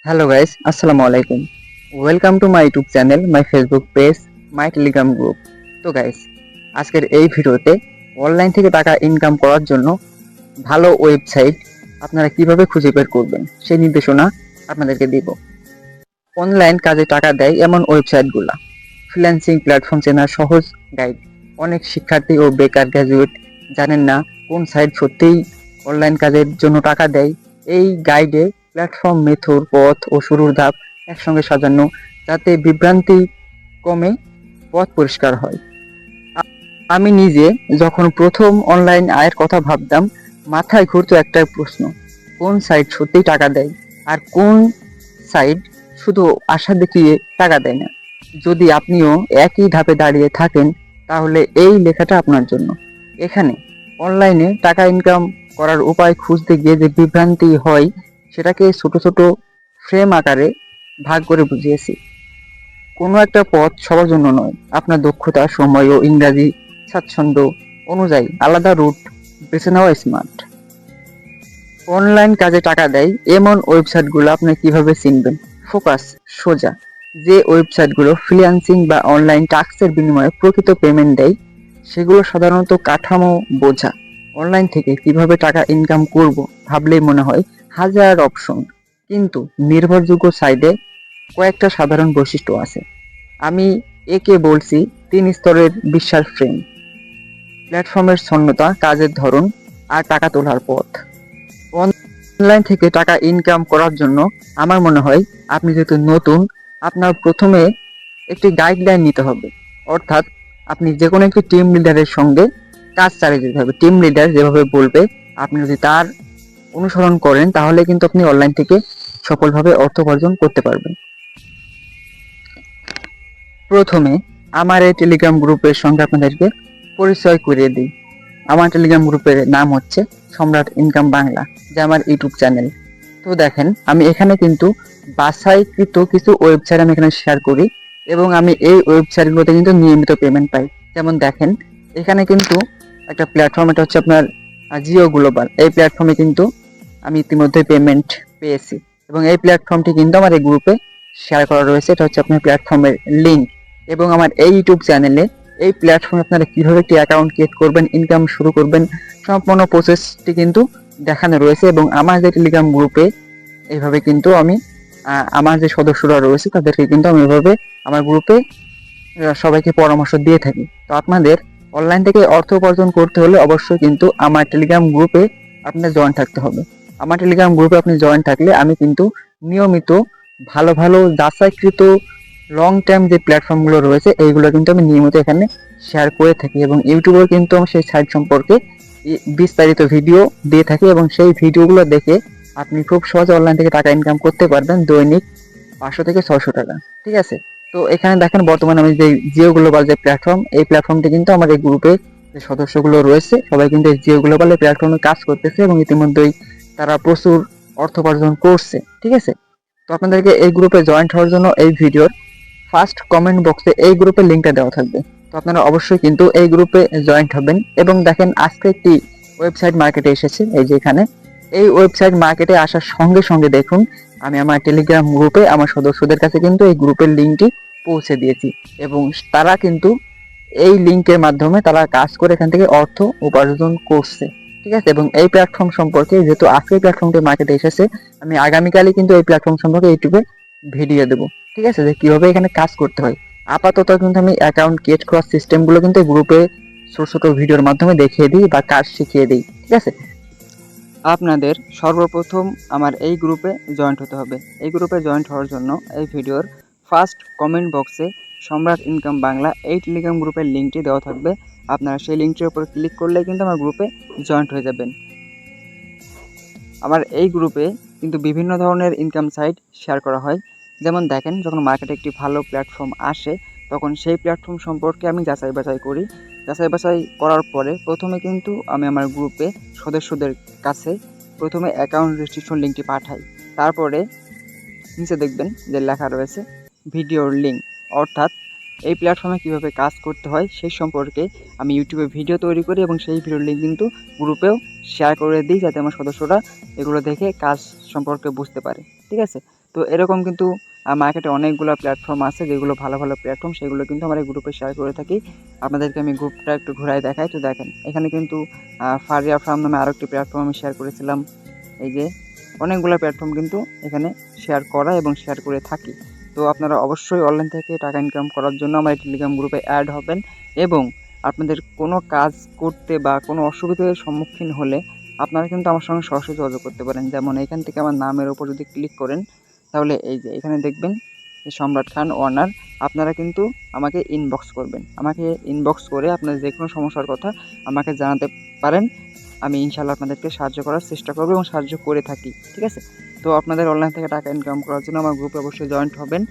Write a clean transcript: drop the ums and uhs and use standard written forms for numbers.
Hello guys, Assalamu alaikum. Welcome to my YouTube channel, my Facebook page, my Telegram group. তো guys, আজকের এই ভিডিওতে online থেকে টাকা ইনকাম করার জন্য ভালো ওয়েবসাইট আপনারা কিভাবে খুঁজে বের করবেন সেই নির্দেশনা আপনাদেরকে দিব। অনলাইন কাজে টাকা দেয় এমন ওয়েবসাইটগুলা, ফ্রিল্যান্সিং প্ল্যাটফর্ম চেনার সহজ গাইড। অনেক শিক্ষার্থী ও বেকার গ্র্যাজুয়েট জানেন না কোন সাইট সত্যিই অনলাইন কাজের জন্য টাকা দেয়। এই গাইডে প্ল্যাটফর্ম, মেথড, পথ ও শুরুর ধাপ একসঙ্গে সাজানো, যাতে বিভ্রান্তি কমে, পথ পরিষ্কার হয়। আমি নিজে যখন প্রথম অনলাইন আয়ের কথা ভাবতাম, মাথায় ঘুরতো একটাই প্রশ্ন: কোন সাইট সত্যিই টাকা দেয় আর কোন সাইট শুধু আশা দেখিয়ে টাকা দেয় না। যদি আপনিও একই ধাপে দাঁড়িয়ে থাকেন, তাহলে এই লেখাটা আপনার জন্য। এখানে অনলাইনে টাকা ইনকাম করার উপায় খুঁজতে গিয়ে যে বিভ্রান্তি হয়, সেটাকে ছোট ছোট ফ্রেম আকারে ভাগ করে বুঝিয়েছি। কোনো একটা পথ সবার জন্য নয়। আপনার দক্ষতা, সময় ও ইংরাজি স্বাচ্ছন্দ্য অনুযায়ী আলাদা রুট বেছে নেওয়া স্মার্ট। অনলাইন কাজে টাকা দেয় এমন ওয়েবসাইটগুলো আপনি কিভাবে চিনবেন? ফোকাস সোজা। যে ওয়েবসাইটগুলো ফ্রিল্যান্সিং বা অনলাইন টাস্কের বিনিময়ে প্রকৃত পেমেন্ট দেয়, সেগুলো সাধারণত কাঠামো বোঝা। অনলাইন থেকে কিভাবে টাকা ইনকাম করব ভাবলেই মনে হয় হাজার অপশন, কিন্তু নির্ভরযোগ্য সাইটে কয়েকটা সাধারণ বৈশিষ্ট্য আছে। আমি একে বলছি 3 স্তরের বিশ্বাস ফ্রেম: প্ল্যাটফর্মের সন্ন্যতা, কাজের ধরন আর টাকা তোলার পথ। অনলাইন থেকে টাকা ইনকাম করার জন্য আমার মনে হয় আপনি যেহেতু নতুন, আপনার প্রথমে একটি গাইডলাইন নিতে হবে। অর্থাৎ আপনি যে কোনো একটি টিম লিডারের সঙ্গে কাজ চালিয়ে যেতে হবে। টিম লিডার যেভাবে বলবে, আপনি যদি তার অনুসরণ করেন, তাহলে কিন্তু আপনি অনলাইন থেকে সফলভাবে অর্থ উপার্জন করতে পারবেন। প্রথমে আমার এই টেলিগ্রাম গ্রুপের সঙ্গে আপনাদেরকে পরিচয় করিয়ে দিই। আমার টেলিগ্রাম গ্রুপের নাম হচ্ছে সম্রাট ইনকাম বাংলা, যা আমার ইউটিউব চ্যানেল। তো দেখেন, আমি এখানে কিন্তু বাছাইকৃত কিছু ওয়েবসাইট আমি এখানে শেয়ার করি, এবং আমি এই ওয়েবসাইটগুলোতে কিন্তু নিয়মিত পেমেন্ট পাই। যেমন দেখেন, এখানে কিন্তু একটা প্ল্যাটফর্ম, এটা হচ্ছে আপনার জিও গ্লোবাল। এই প্ল্যাটফর্মে কিন্তু আমি ইতিমধ্যে পেমেন্ট পেয়েছি, এবং এই প্ল্যাটফর্মটি কিন্তু আমার এই গ্রুপে শেয়ার করা রয়েছে। এটা হচ্ছে আপনার প্ল্যাটফর্মের লিঙ্ক। এবং আমার এই ইউটিউব চ্যানেলে এই প্ল্যাটফর্মে আপনারা কিভাবে একটি অ্যাকাউন্ট ক্রিয়েট করবেন, ইনকাম শুরু করবেন, সম্পূর্ণ প্রসেসটি কিন্তু দেখানো রয়েছে। এবং আমার যে টেলিগ্রাম গ্রুপে এইভাবে কিন্তু আমি আমার যে সদস্যরা রয়েছে তাদেরকে কিন্তু আমি এভাবে আমার গ্রুপে সবাইকে পরামর্শ দিয়ে থাকি। তো আপনাদের অনলাইন থেকে অর্থ উপার্জন করতে হলে অবশ্যই কিন্তু আমার টেলিগ্রাম গ্রুপে আপনার জয়েন থাকতে হবে। আমার টেলিগ্রাম গ্রুপে আপনি জয়েন থাকলে আমি কিন্তু নিয়মিত ভালো ভালো যাচাইকৃত লং টার্ম যে প্ল্যাটফর্মগুলো রয়েছে, এইগুলো কিন্তু আমি নিয়মিত এখানে শেয়ার করে থাকি। এবং ইউটিউবেও কিন্তু আমি সেই সাইট সম্পর্কে বিস্তারিত ভিডিও দিয়ে থাকি, এবং সেই ভিডিওগুলো দেখে আপনি খুব সহজে অনলাইন থেকে টাকা ইনকাম করতে পারবেন, দৈনিক 500 থেকে 600 টাকা। ঠিক আছে? তো এখানে দেখেন, বর্তমানে আমি যে জিও গ্লোবাল যে প্ল্যাটফর্ম, এই প্ল্যাটফর্মটি কিন্তু আমার এই গ্রুপে যে সদস্যগুলো রয়েছে সবাই কিন্তু এই জিও গ্লোবাল এই প্ল্যাটফর্মে কাজ করতেছে, এবং ইতিমধ্যেই তারা প্রচুর অর্থ উপার্জন করছে। ঠিক আছে? তো আপনাদেরকে এই গ্রুপে জয়েন্ট হওয়ার জন্য এই ভিডিওর ফার্স্ট কমেন্ট বক্সে এই গ্রুপের লিঙ্কটা দেওয়া থাকবে। তো আপনারা অবশ্যই কিন্তু এই গ্রুপে জয়েন্ট হবেন। এবং দেখেন, আজকে একটি ওয়েবসাইট মার্কেটে এসেছে, এই যে এখানে। এই ওয়েবসাইট মার্কেটে আসার সঙ্গে সঙ্গে দেখুন, আমি আমার টেলিগ্রাম গ্রুপে আমার সদস্যদের কাছে কিন্তু এই গ্রুপের লিঙ্কটি পৌঁছে দিয়েছি, এবং তারা কিন্তু এই লিঙ্কের মাধ্যমে তারা কাজ করে এখান থেকে অর্থ উপার্জন করছে। ঠিক আছে? এবং এই প্ল্যাটফর্ম সম্পর্কে, যেহেতু আজকে প্ল্যাটফর্মটি মার্কেটে এসেছে, আমি আগামীকালই কিন্তু এই প্ল্যাটফর্ম সম্পর্কে ইউটিউবে ভিডিও দেবো। ঠিক আছে? যে কিভাবে এখানে কাজ করতে হয়। আপাতত কিন্তু আমি অ্যাকাউন্ট ক্রিয়েট করার সিস্টেমগুলো কিন্তু গ্রুপে ছোট ছোট ভিডিওর মাধ্যমে দেখিয়ে দিই বা কাজ শিখিয়ে দিই। ঠিক আছে? আপনাদের সর্বপ্রথম আমার এই গ্রুপে জয়েন্ট হতে হবে। এই গ্রুপে জয়েন্ট হওয়ার জন্য এই ভিডিওর ফার্স্ট কমেন্ট বক্সে সম্রাট ইনকাম বাংলা এই টেলিগ্রাম গ্রুপের লিঙ্কটি দেওয়া থাকবে। আপনারা সেই লিঙ্কটির উপর ক্লিক করলে কিন্তু আমার গ্রুপে জয়েন্ট হয়ে যাবেন। আমার এই গ্রুপে কিন্তু বিভিন্ন ধরনের ইনকাম সাইট শেয়ার করা হয়। যেমন দেখেন, যখন মার্কেটে একটি ভালো প্ল্যাটফর্ম আসে, তখন সেই প্ল্যাটফর্ম সম্পর্কে আমি যাচাই বাছাই করি। যাচাই বাছাই করার পরে প্রথমে কিন্তু আমি আমার গ্রুপে সদস্যদের কাছে প্রথমে অ্যাকাউন্ট রেজিস্ট্রেশন লিঙ্কটি পাঠাই। তারপরে নিচে দেখবেন যে লেখা রয়েছে ভিডিওর লিঙ্ক, অর্থাৎ এই প্ল্যাটফর্মে কীভাবে কাজ করতে হয় সেই সম্পর্কে আমি ইউটিউবে ভিডিও তৈরি করি এবং সেই ভিডিওর লিঙ্ক কিন্তু গ্রুপেও শেয়ার করে দিই, যাতে আমার সদস্যরা এগুলো দেখে কাজ সম্পর্কে বুঝতে পারে। ঠিক আছে? তো এরকম কিন্তু মার্কেটে অনেকগুলো প্ল্যাটফর্ম আছে, যেগুলো ভালো ভালো প্ল্যাটফর্ম, সেগুলো কিন্তু আমরা এই গ্রুপে শেয়ার করে থাকি। আপনাদেরকে আমি গ্রুপটা একটু ঘুরায় দেখাই। তো দেখেন, এখানে কিন্তু ফারিয়া ফার্ম নামে আরও একটি প্ল্যাটফর্ম আমি শেয়ার করেছিলাম। এই যে অনেকগুলো প্ল্যাটফর্ম কিন্তু এখানে শেয়ার করা এবং শেয়ার করে থাকি। তো আপনারা অবশ্যই অনলাইন থেকে টাকা ইনকাম করার জন্য আমার এই টেলিগ্রাম গ্রুপে অ্যাড হবেন, এবং আপনাদের কোনো কাজ করতে বা কোনো অসুবিধার সম্মুখীন হলে আপনারা কিন্তু আমার সঙ্গে সরাসরি যোগাযোগ করতে পারেন। যেমন এখান থেকে আমার নামের উপর যদি ক্লিক করেন, তাহলে এই যে এখানে দেখবেন যে সম্রাট খান ওয়ার্নার, আপনারা কিন্তু আমাকে ইনবক্স করবেন। আমাকে ইনবক্স করে আপনার যে কোনো সমস্যার কথা আমাকে জানাতে পারেন। আমি ইনশাআল্লাহ আপনাদেরকে সাহায্য করার চেষ্টা করব এবং সাহায্য করে থাকি। ঠিক আছে? তো আপনাদের অনলাইন থেকে টাকা ইনকাম করার জন্য আমার গ্রুপে অবশ্যই জয়েন্ট হবেন।